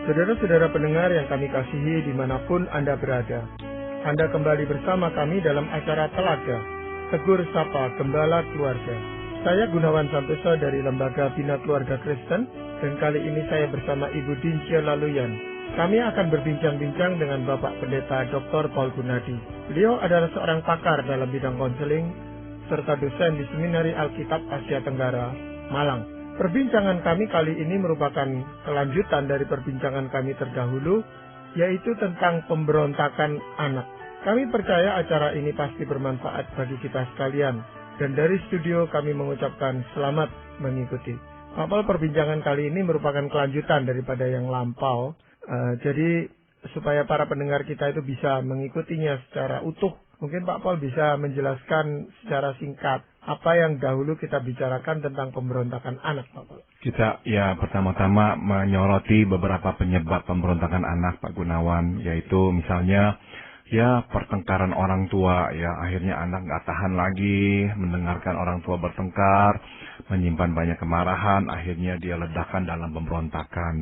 Saudara-saudara pendengar yang kami kasihi dimanapun Anda berada, Anda kembali bersama kami dalam acara Telaga, Tegur Sapa Gembala Keluarga. Saya Gunawan Santoso dari Lembaga Bina Keluarga Kristen, dan kali ini saya bersama Ibu Dincia Laluyan. Kami akan berbincang-bincang dengan Bapak Pendeta Dr. Paul Gunadi. Beliau adalah seorang pakar dalam bidang konseling, serta dosen di Seminari Alkitab Asia Tenggara, Malang. Perbincangan kami kali ini merupakan kelanjutan dari perbincangan kami terdahulu, yaitu tentang pemberontakan anak. Kami percaya acara ini pasti bermanfaat bagi kita sekalian, dan dari studio kami mengucapkan selamat mengikuti. Pak Paul, perbincangan kali ini merupakan kelanjutan daripada yang lampau, jadi supaya para pendengar kita itu bisa mengikutinya secara utuh, mungkin Pak Paul bisa menjelaskan secara singkat apa yang dahulu kita bicarakan tentang pemberontakan anak, Pak Paul. Kita pertama-tama menyoroti beberapa penyebab pemberontakan anak, Pak Gunawan, yaitu misalnya pertengkaran orang tua, akhirnya anak nggak tahan lagi mendengarkan orang tua bertengkar, menyimpan banyak kemarahan, akhirnya dia ledakan dalam pemberontakan.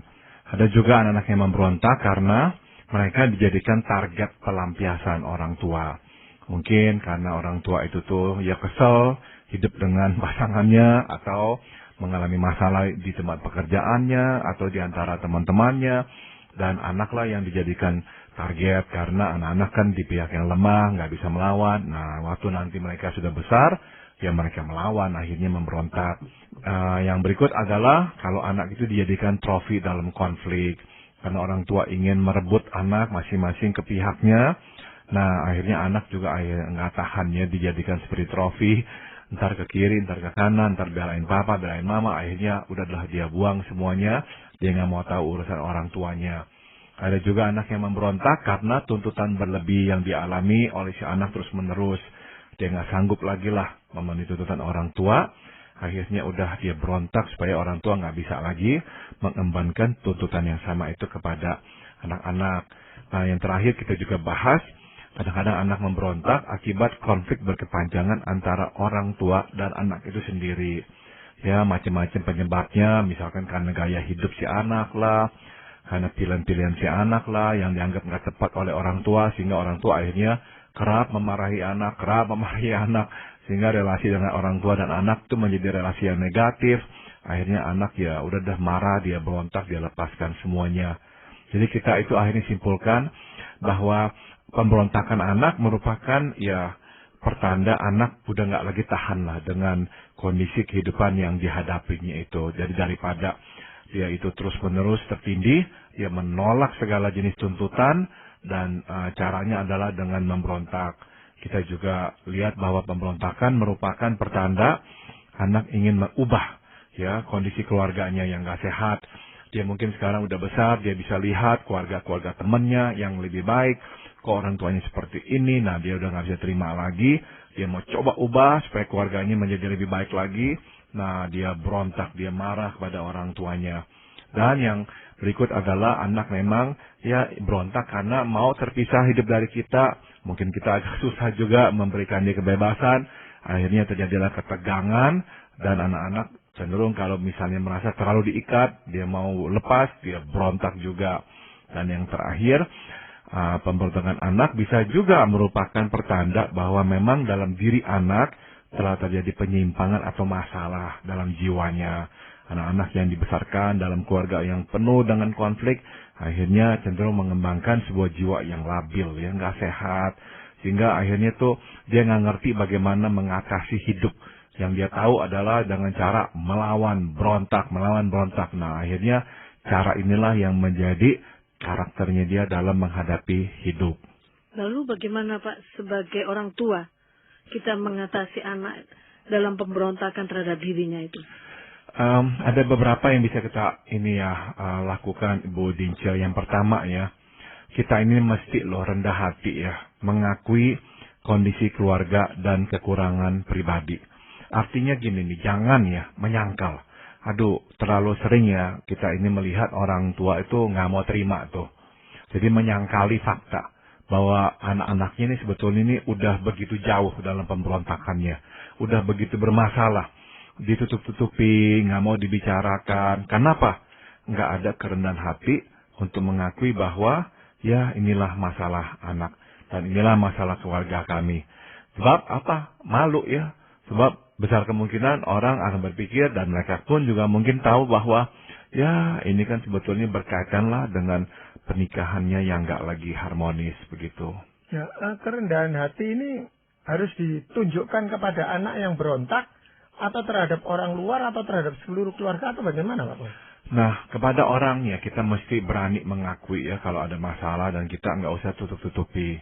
Ada juga anak-anak yang memberontak karena mereka dijadikan target pelampiasan orang tua. Mungkin karena orang tua itu kesel hidup dengan pasangannya, atau mengalami masalah di tempat pekerjaannya, atau di antara teman-temannya, dan anaklah yang dijadikan target karena anak-anak kan di pihak yang lemah, nggak bisa melawan. Nah, waktu nanti mereka sudah besar, mereka melawan, akhirnya memberontak. Yang berikut adalah kalau anak itu dijadikan trofi dalam konflik, karena orang tua ingin merebut anak masing-masing ke pihaknya. Nah, akhirnya anak juga nggak tahannya dijadikan seperti trofi, ntar ke kiri, ntar ke kanan, ntar belain papa, belain mama, akhirnya udahlah dia buang semuanya, dia nggak mau tahu urusan orang tuanya. Ada juga anak yang memberontak karena tuntutan berlebih yang dialami oleh si anak terus menerus. Dia nggak sanggup lagi lah memenuhi tuntutan orang tua, akhirnya udah dia berontak supaya orang tua nggak bisa lagi mengembankan tuntutan yang sama itu kepada anak-anak. Nah, yang terakhir kita juga bahas, kadang-kadang anak memberontak akibat konflik berkepanjangan antara orang tua dan anak itu sendiri. Macam-macam penyebabnya, misalkan karena gaya hidup si anak lah, karena pilihan-pilihan si anak lah yang dianggap nggak tepat oleh orang tua, sehingga orang tua akhirnya kerap memarahi anak, sehingga relasi dengan orang tua dan anak itu menjadi relasi yang negatif. Akhirnya anak udah marah, dia berontak, dia lepaskan semuanya. Jadi kita itu akhirnya simpulkan bahwa pemberontakan anak merupakan pertanda anak udah nggak lagi tahan lah dengan kondisi kehidupan yang dihadapinya itu. Jadi daripada dia itu terus-menerus tertindih, dia menolak segala jenis tuntutan, dan caranya adalah dengan memberontak. Kita juga lihat bahwa pemberontakan merupakan pertanda anak ingin mengubah kondisi keluarganya yang nggak sehat. Dia mungkin sekarang udah besar, dia bisa lihat keluarga-keluarga temannya yang lebih baik, kok orang tuanya seperti ini, nah dia udah nggak bisa terima lagi, dia mau coba ubah supaya keluarganya menjadi lebih baik lagi. Nah, dia berontak, dia marah kepada orang tuanya. Dan yang berikut adalah anak memang berontak karena mau terpisah hidup dari kita. Mungkin kita agak susah juga memberikan dia kebebasan. Akhirnya terjadilah ketegangan, dan anak-anak cenderung kalau misalnya merasa terlalu diikat, dia mau lepas, dia berontak juga. Dan yang terakhir, pemberontakan anak bisa juga merupakan pertanda bahwa memang dalam diri anak telah terjadi penyimpangan atau masalah dalam jiwanya. Anak-anak yang dibesarkan dalam keluarga yang penuh dengan konflik, akhirnya cenderung mengembangkan sebuah jiwa yang labil, nggak sehat. Sehingga akhirnya dia nggak ngerti bagaimana mengatasi hidup. Yang dia tahu adalah dengan cara melawan, berontak. Nah, akhirnya cara inilah yang menjadi karakternya dia dalam menghadapi hidup. Lalu bagaimana Pak sebagai orang tua kita mengatasi anak dalam pemberontakan terhadap dirinya itu? Ada beberapa yang bisa kita lakukan, Ibu Dincia. Yang pertama kita ini mesti rendah hati mengakui kondisi keluarga dan kekurangan pribadi. Artinya gini nih, jangan menyangkal. Terlalu sering kita ini melihat orang tua itu nggak mau terima tuh. Jadi menyangkali fakta bahwa anak-anaknya ini sebetulnya ini udah begitu jauh dalam pemberontakannya, udah begitu bermasalah, ditutup-tutupi, nggak mau dibicarakan. Kenapa? Nggak ada kerendahan hati untuk mengakui bahwa ya inilah masalah anak dan inilah masalah keluarga kami. Sebab apa? Malu ya. Sebab besar kemungkinan orang akan berpikir dan mereka pun juga mungkin tahu bahwa ya ini kan sebetulnya berkaitan lah dengan pernikahannya yang nggak lagi harmonis begitu. Ya, kerendahan hati ini harus ditunjukkan kepada anak yang berontak atau terhadap orang luar atau terhadap seluruh keluarga atau bagaimana Pak Paul? Nah, kepada orangnya kita mesti berani mengakui ya kalau ada masalah dan kita nggak usah tutup-tutupi.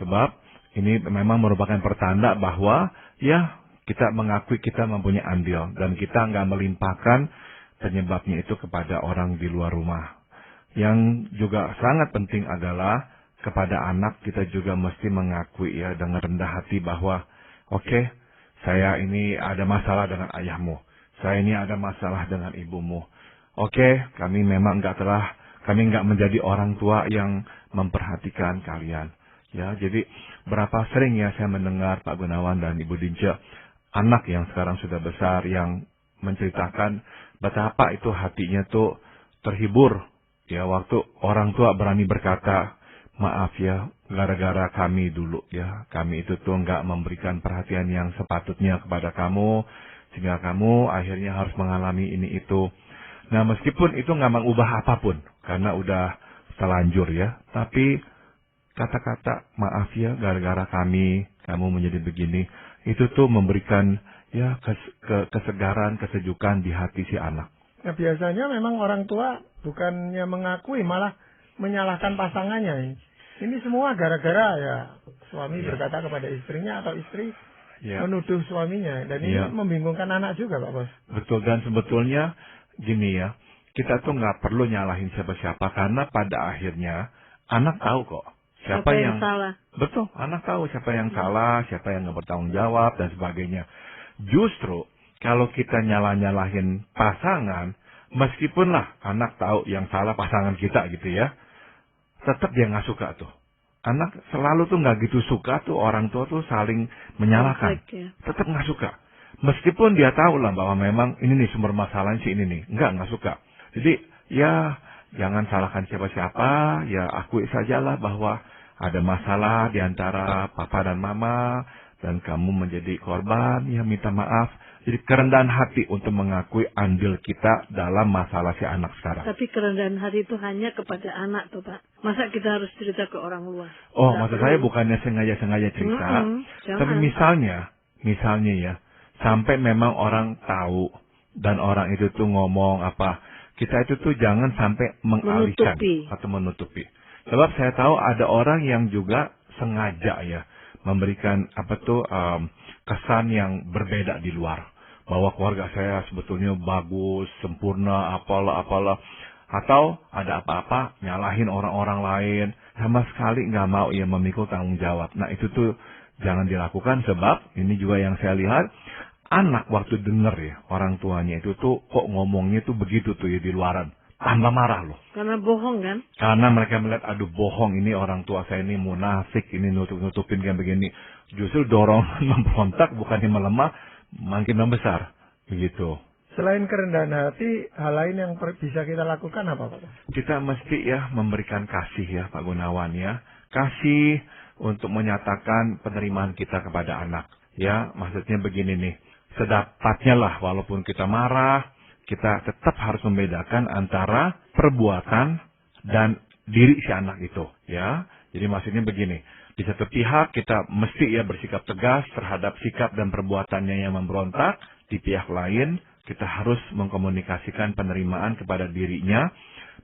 Sebab ini memang merupakan pertanda bahwa ya kita mengakui kita mempunyai andil dan kita nggak melimpahkan penyebabnya itu kepada orang di luar rumah. Yang juga sangat penting adalah kepada anak kita juga mesti mengakui ya dengan rendah hati bahwa oke, saya ini ada masalah dengan ayahmu. Saya ini ada masalah dengan ibumu. Oke, kami memang kami nggak menjadi orang tua yang memperhatikan kalian. Ya, jadi berapa sering ya saya mendengar Pak Gunawan dan Ibu Dince, anak yang sekarang sudah besar yang menceritakan betapa itu hatinya tuh terhibur. Ya, waktu orang tua berani berkata, maaf ya, gara-gara kami dulu ya, kami itu tuh nggak memberikan perhatian yang sepatutnya kepada kamu, sehingga kamu akhirnya harus mengalami ini itu. Nah, meskipun itu nggak mengubah apapun, karena udah terlanjur ya, tapi kata-kata maaf ya, gara-gara kamu menjadi begini, itu tuh memberikan ya kesegaran, kesejukan di hati si anak. Nah, biasanya memang orang tua bukannya mengakui, malah menyalahkan pasangannya. Ini semua gara-gara ya suami berkata kepada istrinya atau istri menuduh suaminya. Dan ini membingungkan anak juga Pak Bos. Betul, dan sebetulnya gini ya, kita tuh nggak perlu nyalahin siapa-siapa karena pada akhirnya anak tahu kok siapa yang salah. Betul, anak tahu siapa yang salah, siapa yang nggak bertanggung jawab dan sebagainya. Justru kalau kita nyalahin pasangan, meskipun lah anak tahu yang salah pasangan kita gitu ya, tetap dia nggak suka tuh. Anak selalu tuh nggak gitu suka tuh orang tua tuh saling menyalahkan. Tetap nggak suka. Meskipun dia tahu lah bahwa memang ini nih sumber masalahnya si ini nih. Nggak suka. Jadi ya jangan salahkan siapa-siapa. Ya akui sajalah bahwa ada masalah di antara papa dan mama. Dan kamu menjadi korban. Ya minta maaf. Jadi kerendahan hati untuk mengakui andil kita dalam masalah si anak sekarang. Tapi kerendahan hati itu hanya kepada anak tuh Pak. Masa kita harus cerita ke orang luar? Oh, maksud saya bukannya sengaja cerita. Tapi misalnya ya, sampai memang orang tahu dan orang itu tuh ngomong apa, kita itu tuh jangan sampai mengalihkan atau menutupi. Sebab saya tahu ada orang yang juga sengaja ya memberikan kesan yang berbeda di luar. Bahwa keluarga saya sebetulnya bagus, sempurna, apalah. Atau ada apa-apa, nyalahin orang-orang lain. Sama sekali nggak mau ya memikul tanggung jawab. Nah itu tuh jangan dilakukan sebab ini juga yang saya lihat. Anak waktu denger ya orang tuanya itu tuh kok ngomongnya tuh begitu tuh ya di luaran. Tambah marah loh. Karena bohong kan? Karena mereka melihat aduh bohong ini orang tua saya ini munafik, ini nutupin kayak begini. Justru dorongan memberontak bukannya melemah. Makin membesar, begitu. Selain kerendahan hati, hal lain yang bisa kita lakukan apa Pak? Kita mesti ya memberikan kasih ya Pak Gunawan ya. Kasih untuk menyatakan penerimaan kita kepada anak. Ya, maksudnya begini nih. Sedapatnya lah walaupun kita marah, kita tetap harus membedakan antara perbuatan dan diri si anak itu. Ya, jadi maksudnya begini. Di satu pihak kita mesti ya bersikap tegas terhadap sikap dan perbuatannya yang memberontak. Di pihak lain kita harus mengkomunikasikan penerimaan kepada dirinya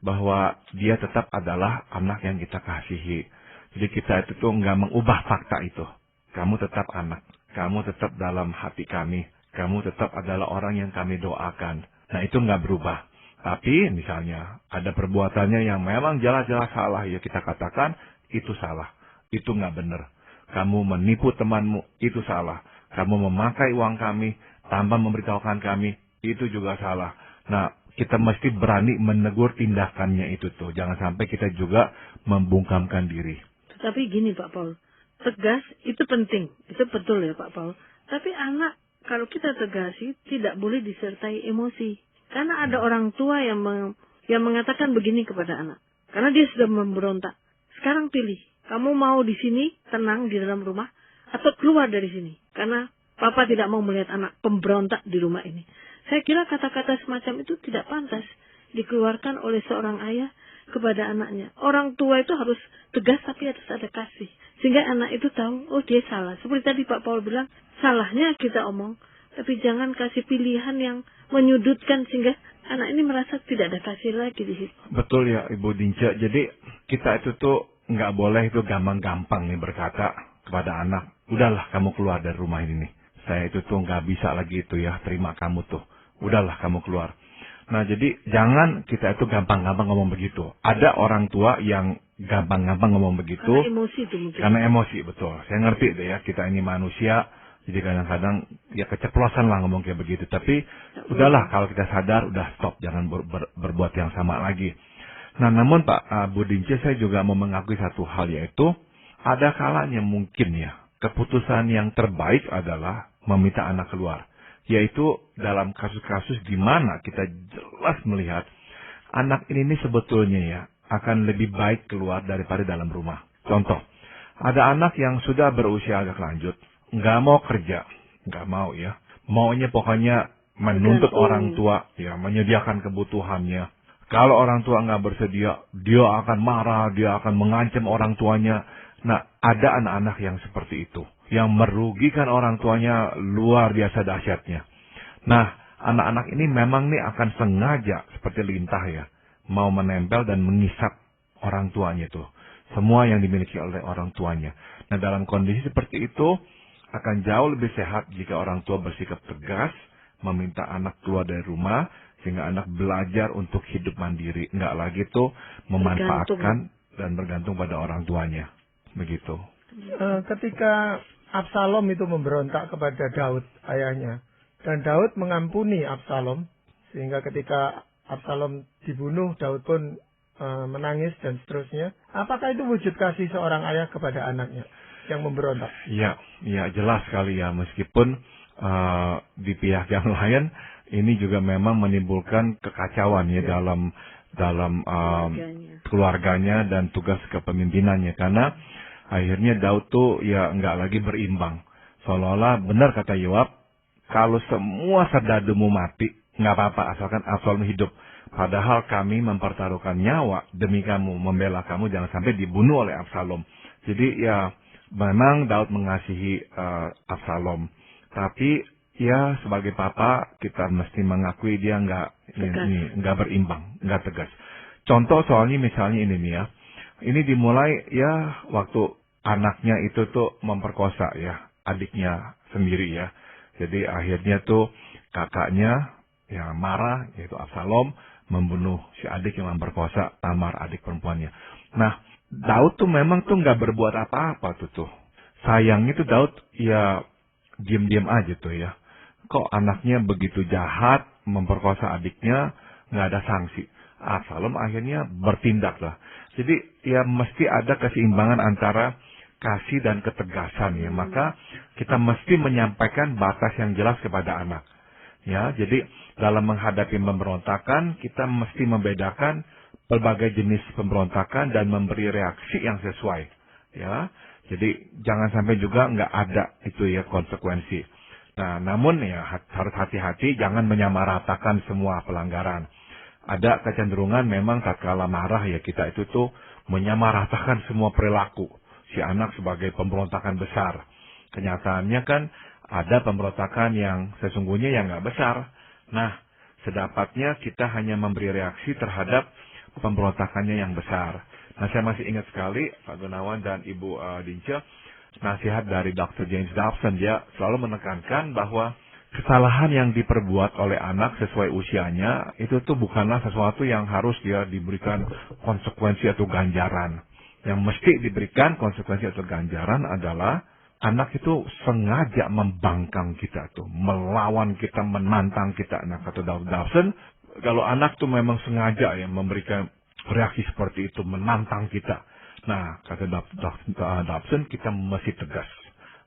bahwa dia tetap adalah anak yang kita kasihi. Jadi kita itu tuh nggak mengubah fakta itu. Kamu tetap anak. Kamu tetap dalam hati kami. Kamu tetap adalah orang yang kami doakan. Nah itu nggak berubah. Tapi misalnya ada perbuatannya yang memang jelas-jelas salah ya kita katakan itu salah. Itu nggak benar. Kamu menipu temanmu, itu salah. Kamu memakai uang kami, tanpa memberitahukan kami, itu juga salah. Nah, kita mesti berani menegur tindakannya itu tuh. Jangan sampai kita juga membungkamkan diri. Tapi gini Pak Paul, tegas itu penting. Itu betul ya Pak Paul. Tapi anak, kalau kita tegasi, tidak boleh disertai emosi. Karena ada orang tua yang mengatakan begini kepada anak. Karena dia sudah memberontak. Sekarang pilih, kamu mau di sini, tenang di dalam rumah, atau keluar dari sini. Karena papa tidak mau melihat anak pemberontak di rumah ini. Saya kira kata-kata semacam itu tidak pantas dikeluarkan oleh seorang ayah kepada anaknya. Orang tua itu harus tegas tapi harus ada kasih. Sehingga anak itu tahu, oh dia salah. Seperti tadi Pak Paul bilang, salahnya kita omong, tapi jangan kasih pilihan yang menyudutkan sehingga anak ini merasa tidak ada kasih lagi di situ. Betul ya Ibu Dince. Jadi kita itu tuh nggak boleh itu gampang-gampang nih berkata kepada anak, udahlah kamu keluar dari rumah ini nih. Saya itu tuh nggak bisa lagi itu ya, terima kamu tuh. Udahlah kamu keluar. Nah jadi jangan kita itu gampang-gampang ngomong begitu. Ada orang tua yang gampang-gampang ngomong begitu. Karena emosi itu mungkin. Karena emosi, betul. Saya ngerti deh ya, kita ini manusia. Jadi kadang-kadang ya keceplosan lah ngomong kayak begitu. Tapi udahlah kalau kita sadar, udah stop. Jangan berbuat yang sama lagi. Nah namun Pak Bu Dince, saya juga mau mengakui satu hal, yaitu ada kalanya mungkin ya, keputusan yang terbaik adalah meminta anak keluar. Yaitu dalam kasus-kasus di mana kita jelas melihat anak ini sebetulnya ya akan lebih baik keluar daripada dalam rumah. Contoh, ada anak yang sudah berusia agak lanjut, nggak mau kerja, nggak mau ya, maunya pokoknya menuntut orang tua, ya menyediakan kebutuhannya. Kalau orang tua nggak bersedia, dia akan marah, dia akan mengancam orang tuanya. Nah, ada anak-anak yang seperti itu, yang merugikan orang tuanya luar biasa dahsyatnya. Nah, anak-anak ini memang nih akan sengaja seperti lintah ya, mau menempel dan mengisap orang tuanya itu. Semua yang dimiliki oleh orang tuanya. Nah, dalam kondisi seperti itu, akan jauh lebih sehat jika orang tua bersikap tegas, meminta anak keluar dari rumah, sehingga anak belajar untuk hidup mandiri. Enggak lagi tuh memanfaatkan dan bergantung pada orang tuanya. Begitu. Ketika Absalom itu memberontak kepada Daud, ayahnya, dan Daud mengampuni Absalom, sehingga ketika Absalom dibunuh, Daud pun menangis dan seterusnya. Apakah itu wujud kasih seorang ayah kepada anaknya yang memberontak? Iya, jelas sekali ya. Meskipun di pihak yang lain ini juga memang menimbulkan kekacauan ya dalam keluarganya dan tugas kepemimpinannya, karena akhirnya Daud tuh ya nggak lagi berimbang. Seolah-olah benar kata Yoab, kalau semua serdademu mati nggak apa-apa asalkan Absalom hidup. Padahal kami mempertaruhkan nyawa demi kamu, membela kamu jangan sampai dibunuh oleh Absalom. Jadi ya memang Daud mengasihi Absalom, tapi ya sebagai papa kita mesti mengakui dia nggak berimbang, nggak tegas. Contoh soalnya misalnya ini nih ya, ini dimulai ya waktu anaknya itu tuh memperkosa ya adiknya sendiri ya. Jadi akhirnya tuh kakaknya yang marah, yaitu Absalom, membunuh si adik yang memperkosa Tamar, adik perempuannya. Nah, Daud tuh memang tuh nggak berbuat apa-apa tuh. Sayangnya tuh Daud ya diam-diam aja tuh ya. Kok anaknya begitu jahat, memperkosa adiknya, nggak ada sanksi. Absalom akhirnya bertindak lah. Jadi ya mesti ada keseimbangan antara kasih dan ketegasan ya. Maka kita mesti menyampaikan batas yang jelas kepada anak. Ya, jadi dalam menghadapi pemberontakan kita mesti membedakan berbagai jenis pemberontakan dan memberi reaksi yang sesuai. Ya, jadi jangan sampai juga nggak ada itu ya konsekuensi. Nah, namun ya harus hati-hati, jangan menyamaratakan semua pelanggaran. Ada kecenderungan memang tatkala marah ya kita itu tuh menyamaratakan semua perilaku si anak sebagai pemberontakan besar. Kenyataannya kan ada pemberontakan yang sesungguhnya yang nggak besar. Nah, sedapatnya kita hanya memberi reaksi terhadap pemberontakannya yang besar. Nah, saya masih ingat sekali Pak Gunawan dan Ibu Dince, nasihat dari Dr. James Dobson. Dia selalu menekankan bahwa kesalahan yang diperbuat oleh anak sesuai usianya itu tuh bukanlah sesuatu yang harus dia diberikan konsekuensi atau ganjaran. Yang mesti diberikan konsekuensi atau ganjaran adalah anak itu sengaja membangkang kita tuh, melawan kita, menantang kita. Nah, kata Dobson, kalau anak tuh memang sengaja ya memberikan reaksi seperti itu, menantang kita. Nah, kata Dobson, kita mesti tegas.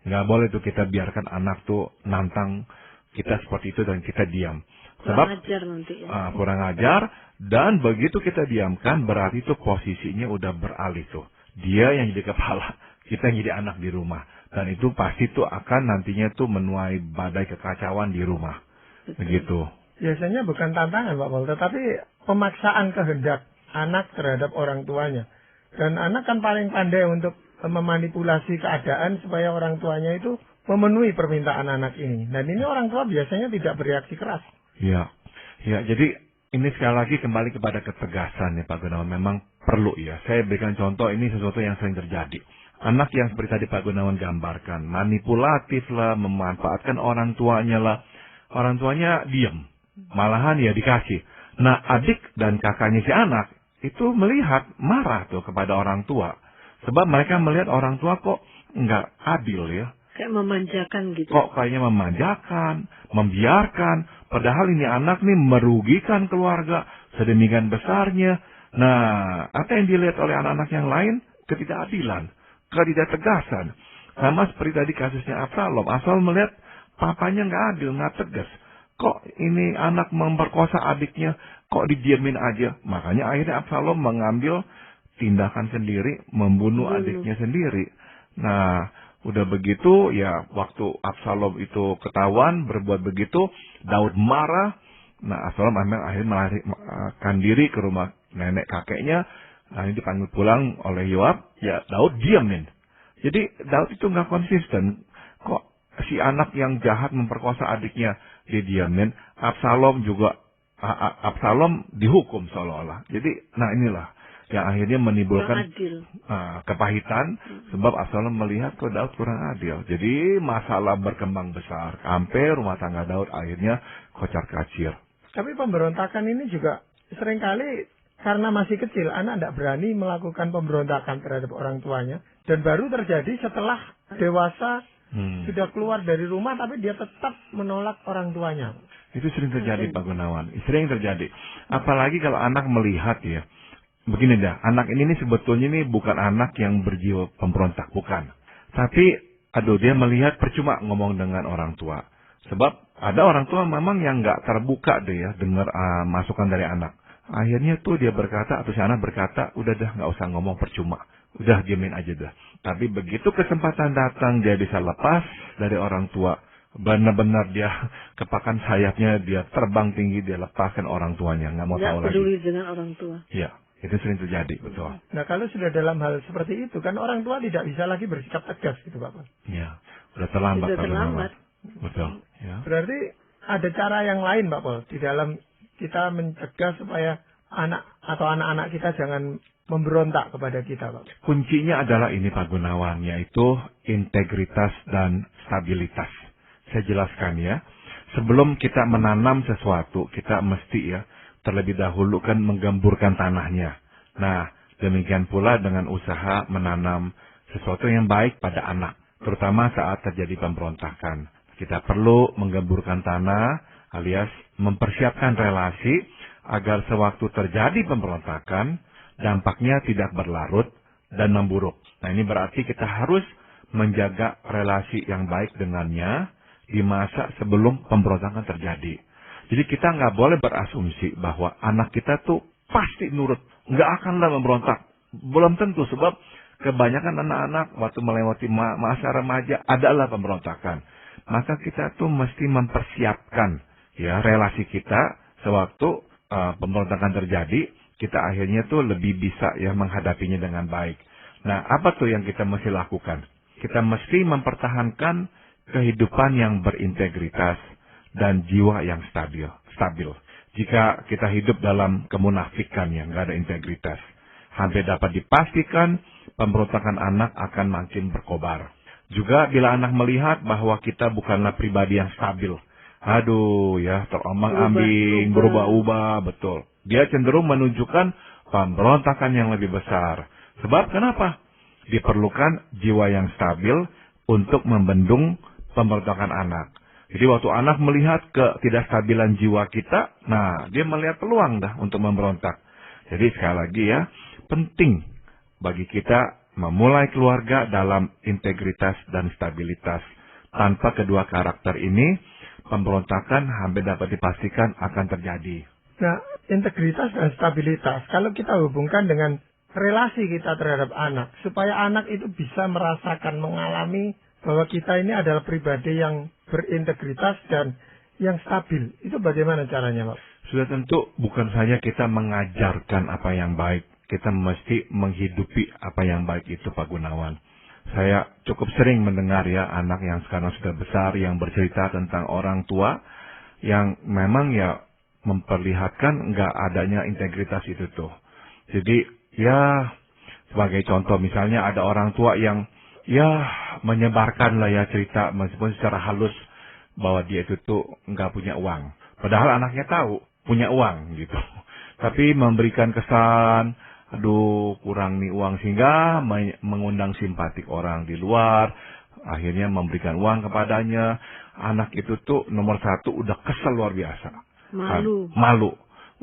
Nggak boleh tuh kita biarkan anak tuh nantang kita seperti itu dan kita diam. Sebab ajar nanti ya. kurang ajar, dan begitu kita diamkan berarti itu posisinya udah beralih tuh. Dia yang jadi kepala, kita yang jadi anak di rumah. Dan itu pasti tuh akan nantinya tuh menuai badai kekacauan di rumah. Betul. Begitu. Biasanya bukan tantangan Pak Pol, tetapi pemaksaan kehendak anak terhadap orang tuanya. Dan anak kan paling pandai untuk memanipulasi keadaan supaya orang tuanya itu memenuhi permintaan anak ini. Dan ini orang tua biasanya tidak bereaksi keras. Ya, jadi ini sekali lagi kembali kepada ketegasan ya Pak Gunawan. Memang perlu ya. Saya berikan contoh, ini sesuatu yang sering terjadi. Anak yang seperti tadi Pak Gunawan gambarkan, manipulatif lah, memanfaatkan orang tuanya lah. Orang tuanya diam, malahan ya dikasih. Nah, adik dan kakaknya si anak itu melihat marah tuh kepada orang tua. Sebab mereka melihat orang tua kok nggak adil ya. Kayak memanjakan gitu. Kok kayaknya memanjakan, membiarkan. Padahal ini anak nih merugikan keluarga sedemikian besarnya. Nah, apa yang dilihat oleh anak-anak yang lain? Ketidakadilan, ketidaktegasan. Sama seperti tadi kasusnya Absalom. Absalom melihat papanya nggak adil, nggak tegas. Kok ini anak memperkosa adiknya, kok didiamin aja. Makanya akhirnya Absalom mengambil tindakan sendiri, membunuh adiknya sendiri. Nah, udah begitu, ya waktu Absalom itu ketahuan berbuat begitu, Daud marah. Nah, Absalom akhirnya melarikan diri ke rumah nenek kakeknya. Nah, ini dipanggil pulang oleh Yoab. Ya, Daud diamin. Jadi, Daud itu nggak konsisten. Kok si anak yang jahat memperkosa adiknya didiamin? Absalom juga, Absalom dihukum seolah-olah. Jadi, nah inilah yang akhirnya menimbulkan kepahitan, sebab Absalom melihat kok Daud kurang adil. Jadi masalah berkembang besar, sampai rumah tangga Daud akhirnya kocar-kacir. Tapi pemberontakan ini juga seringkali karena masih kecil, anak tidak berani melakukan pemberontakan terhadap orang tuanya. Dan baru terjadi setelah dewasa, sudah keluar dari rumah, tapi dia tetap menolak orang tuanya. Itu sering terjadi Pak Gunawan, sering terjadi. Apalagi kalau anak melihat ya, begini dah, anak ini sebetulnya ini bukan anak yang berjiwa pemberontak, bukan. Tapi, dia melihat percuma ngomong dengan orang tua. Sebab ada orang tua memang yang nggak terbuka deh ya, dengar masukan dari anak. Akhirnya tuh dia berkata, atau si anak berkata, udah dah nggak usah ngomong percuma. Udah diamin aja dah. Tapi begitu kesempatan datang, dia bisa lepas dari orang tua. Benar-benar dia kepakan sayapnya, dia terbang tinggi, dia lepaskan orang tuanya. Nggak mau tahu lagi. Nggak peduli dengan orang tua. Iya. Itu sering terjadi, betul. Nah, kalau sudah dalam hal seperti itu, kan orang tua tidak bisa lagi bersikap tegas gitu, Pak. Iya, sudah terlambat. Sudah terlambat. Betul. Ya. Berarti ada cara yang lain, Pak Pol, di dalam kita mencegah supaya anak atau anak-anak kita jangan memberontak kepada kita, Pak. Kuncinya adalah ini, Pak Gunawan, yaitu integritas dan stabilitas. Saya jelaskan ya. Sebelum kita menanam sesuatu, kita mesti ya, terlebih dahulu kan menggemburkan tanahnya. Nah, demikian pula dengan usaha menanam sesuatu yang baik pada anak, terutama saat terjadi pemberontakan. Kita perlu menggemburkan tanah alias mempersiapkan relasi agar sewaktu terjadi pemberontakan, dampaknya tidak berlarut dan memburuk. Nah, ini berarti kita harus menjaga relasi yang baik dengannya di masa sebelum pemberontakan terjadi. Jadi kita nggak boleh berasumsi bahwa anak kita tuh pasti nurut, nggak akanlah memberontak. Belum tentu, sebab kebanyakan anak-anak waktu melewati masa remaja adalah pemberontakan. Maka kita tuh mesti mempersiapkan ya relasi kita sewaktu pemberontakan terjadi, kita akhirnya tuh lebih bisa ya menghadapinya dengan baik. Nah, apa tuh yang kita mesti lakukan? Kita mesti mempertahankan kehidupan yang berintegritas dan jiwa yang stabil. Jika kita hidup dalam kemunafikan yang nggak ada integritas, hampir dapat dipastikan pemberontakan anak akan makin berkobar. Juga bila anak melihat bahwa kita bukanlah pribadi yang stabil, terombang-ambing, berubah-ubah, betul. Dia cenderung menunjukkan pemberontakan yang lebih besar. Sebab kenapa? Diperlukan jiwa yang stabil untuk membendung pemberontakan anak. Jadi waktu anak melihat ketidakstabilan jiwa kita, nah dia melihat peluang dah untuk memberontak. Jadi sekali lagi ya, penting bagi kita memulai keluarga dalam integritas dan stabilitas. Tanpa kedua karakter ini, pemberontakan hampir dapat dipastikan akan terjadi. Nah, integritas dan stabilitas, kalau kita hubungkan dengan relasi kita terhadap anak, supaya anak itu bisa merasakan, mengalami bahwa kita ini adalah pribadi yang berintegritas dan yang stabil. Itu bagaimana caranya, Pak? Sudah tentu bukan saja kita mengajarkan apa yang baik, kita mesti menghidupi apa yang baik itu, Pak Gunawan. Saya cukup sering mendengar ya anak yang sekarang sudah besar yang bercerita tentang orang tua yang memang ya memperlihatkan nggak adanya integritas itu tuh. Jadi ya sebagai contoh misalnya ada orang tua yang ya menyebarkan lah ya cerita meskipun secara halus bahwa dia itu tuh nggak punya uang. Padahal anaknya tahu punya uang gitu. Tapi memberikan kesan, aduh kurang nih uang sehingga mengundang simpatik orang di luar. Akhirnya memberikan uang kepadanya. Anak itu tuh nomor satu udah kesel luar biasa. Malu.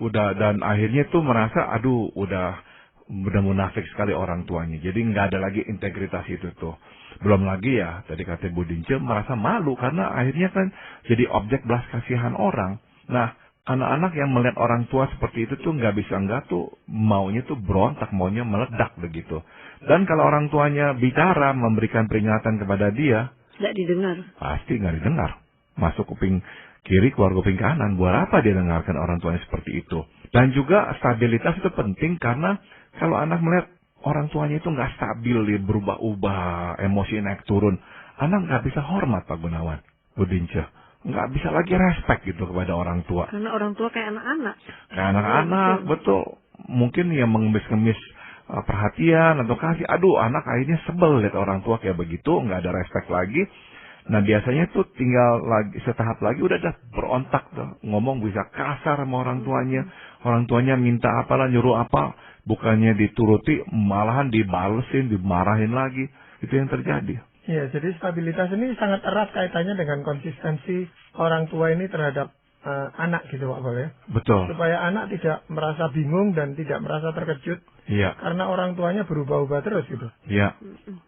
Udah dan akhirnya tuh merasa aduh udah munafik sekali orang tuanya. Jadi nggak ada lagi integritas itu tuh. Belum lagi ya tadi kata Bu Dince merasa malu karena akhirnya kan jadi objek belas kasihan orang. Nah anak-anak yang melihat orang tua seperti itu tuh nggak bisa nggak tuh maunya tuh berontak, maunya meledak begitu. Dan kalau orang tuanya bicara memberikan peringatan kepada dia, nggak didengar. Pasti nggak didengar. Masuk kuping kiri, keluar kuping kanan. Buat apa dia dengarkan orang tuanya seperti itu? Dan juga stabilitas itu penting karena kalau anak melihat orang tuanya itu nggak stabil, dia berubah-ubah, emosi naik turun. Anak nggak bisa hormat, Pak Gunawan, Bu Dince. Nggak bisa lagi respect gitu kepada orang tua. Karena orang tua kayak anak-anak. Kayak anak-anak, betul. Mungkin ya mengemis-ngemis perhatian atau kasih. Aduh, anak akhirnya sebel lihat orang tua kayak begitu, nggak ada respect lagi. Nah biasanya tuh tinggal lagi setahap lagi udah berontak tuh. Ngomong bisa kasar sama orang tuanya. Orang tuanya minta apalah, nyuruh apa. Bukannya dituruti, malahan dibalesin, dimarahin lagi. Itu yang terjadi. Iya, jadi stabilitas ini sangat erat kaitannya dengan konsistensi orang tua ini terhadap anak gitu Pak Bal ya. Betul. Supaya anak tidak merasa bingung dan tidak merasa terkejut. Iya. Karena orang tuanya berubah-ubah terus gitu. Iya.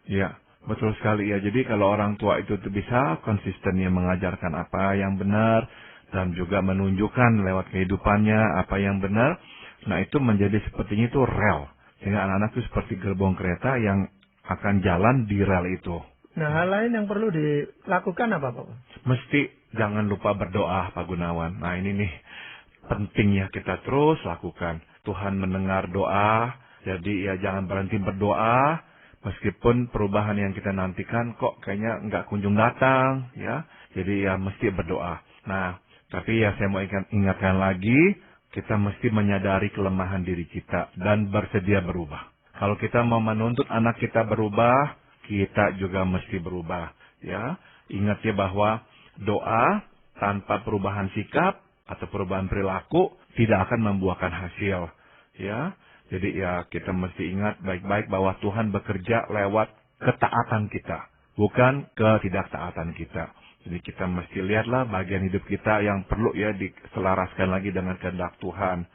Iya. Betul sekali ya. Jadi kalau orang tua itu bisa konsistennya mengajarkan apa yang benar dan juga menunjukkan lewat kehidupannya apa yang benar, nah itu menjadi sepertinya itu rel. Sehingga anak-anak itu seperti gerbong kereta yang akan jalan di rel itu. Nah hal lain yang perlu dilakukan apa Pak? Mesti jangan lupa berdoa Pak Gunawan. Nah ini nih pentingnya kita terus lakukan. Tuhan mendengar doa, jadi ya jangan berhenti berdoa. Meskipun perubahan yang kita nantikan kok kayaknya nggak kunjung datang, ya. Jadi ya mesti berdoa. Nah, tapi ya saya mau ingatkan lagi, kita mesti menyadari kelemahan diri kita dan bersedia berubah. Kalau kita mau menuntut anak kita berubah, kita juga mesti berubah, ya. Ingat ya bahwa doa tanpa perubahan sikap atau perubahan perilaku tidak akan membuahkan hasil, ya. Jadi ya kita mesti ingat baik-baik bahwa Tuhan bekerja lewat ketaatan kita, bukan ketidaktaatan kita. Jadi kita mesti lihatlah bagian hidup kita yang perlu ya diselaraskan lagi dengan kehendak Tuhan.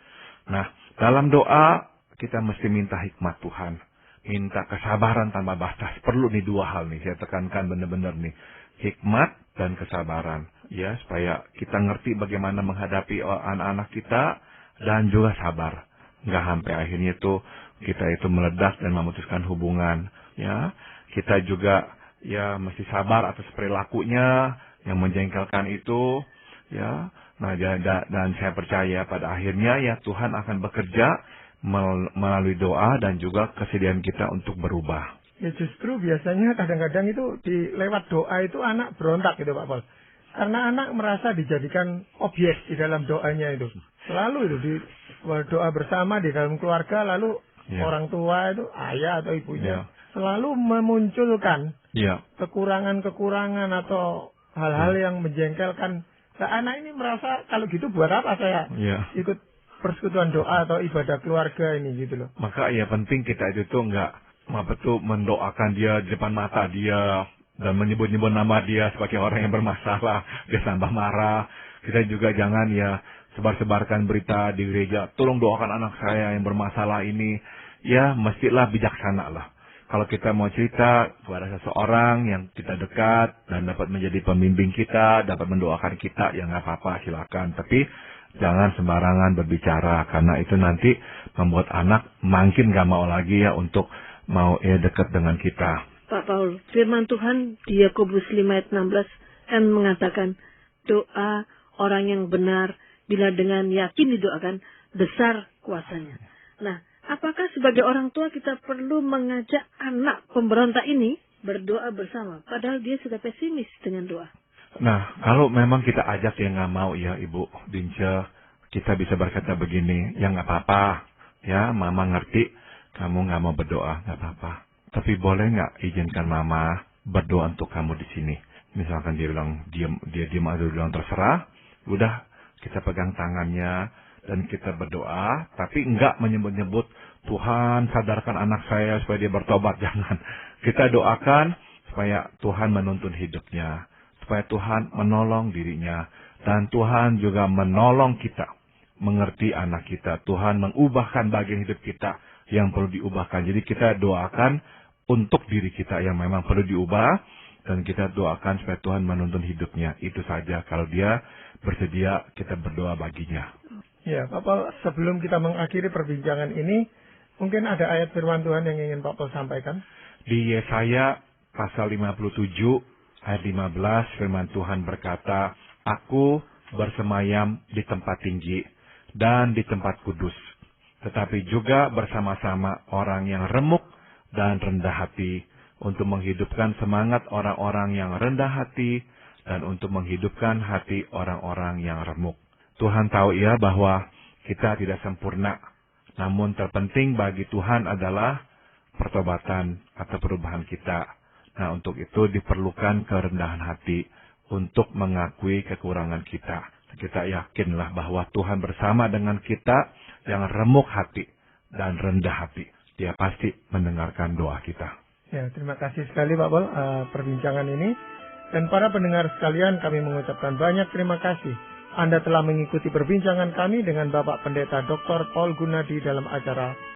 Nah, dalam doa kita mesti minta hikmat Tuhan, minta kesabaran tanpa batas. Perlu nih dua hal nih, saya tekankan benar-benar nih, hikmat dan kesabaran. Ya, supaya kita ngerti bagaimana menghadapi anak-anak kita dan juga sabar. Nggak sampai akhirnya itu kita itu meledak dan memutuskan hubungan. Ya, kita juga ya mesti sabar atas perilakunya yang menjengkelkan itu. Ya, nah dan saya percaya pada akhirnya ya Tuhan akan bekerja melalui doa dan juga kesediaan kita untuk berubah. Ya justru biasanya kadang-kadang itu lewat doa itu anak berontak gitu Pak Pol. Karena anak merasa dijadikan objek di dalam doanya itu. Selalu itu doa bersama di dalam keluarga, lalu orang tua itu ayah atau ibunya selalu memunculkan kekurangan-kekurangan atau hal-hal yang menjengkelkan. Nah, anak ini merasa kalau gitu buat apa saya ikut persekutuan doa atau ibadah keluarga ini gitu loh. Maka ya penting kita itu tuh nggak mendoakan dia di depan mata dia dan menyebut-nyebut nama dia sebagai orang yang bermasalah, dia tambah marah. Kita juga jangan ya sebar-sebarkan berita di gereja, tolong doakan anak saya yang bermasalah ini. Ya, mestilah bijaksana lah. Kalau kita mau cerita kepada seseorang yang kita dekat dan dapat menjadi pembimbing kita, dapat mendoakan kita, ya nggak apa-apa, silakan. Tapi jangan sembarangan berbicara, karena itu nanti membuat anak makin nggak mau lagi ya untuk mau dekat dengan kita. Pak Paul, firman Tuhan di Yakobus 5 ayat 16 kan mengatakan, doa orang yang benar bila dengan yakin didoakan, besar kuasanya. Nah, apakah sebagai orang tua kita perlu mengajak anak pemberontak ini berdoa bersama, padahal dia sudah pesimis dengan doa? Nah, kalau memang kita ajak dia nggak mau ya Ibu Dince, kita bisa berkata begini, ya nggak apa-apa, ya Mama ngerti, kamu nggak mau berdoa, nggak apa-apa. Tapi boleh nggak izinkan Mama berdoa untuk kamu di sini? Misalkan dia bilang dia diam atau bilang terserah, udah kita pegang tangannya dan kita berdoa, tapi enggak menyebut-nyebut Tuhan sadarkan anak saya supaya dia bertobat, jangan. Kita doakan supaya Tuhan menuntun hidupnya, supaya Tuhan menolong dirinya, dan Tuhan juga menolong kita mengerti anak kita. Tuhan mengubahkan bagian hidup kita yang perlu diubahkan. Jadi kita doakan untuk diri kita yang memang perlu diubah, dan kita doakan supaya Tuhan menuntun hidupnya. Itu saja, kalau dia bersedia kita berdoa baginya. Ya, Pak Paul, sebelum kita mengakhiri perbincangan ini, mungkin ada ayat firman Tuhan yang ingin Pak Paul sampaikan? Di Yesaya pasal 57 ayat 15 firman Tuhan berkata, Aku bersemayam di tempat tinggi dan di tempat kudus, tetapi juga bersama-sama orang yang remuk dan rendah hati, untuk menghidupkan semangat orang-orang yang rendah hati dan untuk menghidupkan hati orang-orang yang remuk. Tuhan tahu ya bahwa kita tidak sempurna, namun terpenting bagi Tuhan adalah pertobatan atau perubahan kita. Nah, untuk itu diperlukan kerendahan hati untuk mengakui kekurangan kita. Kita yakinlah bahwa Tuhan bersama dengan kita yang remuk hati dan rendah hati. Dia pasti mendengarkan doa kita. Ya, terima kasih sekali Pak Paul perbincangan ini. Dan para pendengar sekalian, kami mengucapkan banyak terima kasih. Anda telah mengikuti perbincangan kami dengan Bapak Pendeta Dr. Paul Gunadi dalam acara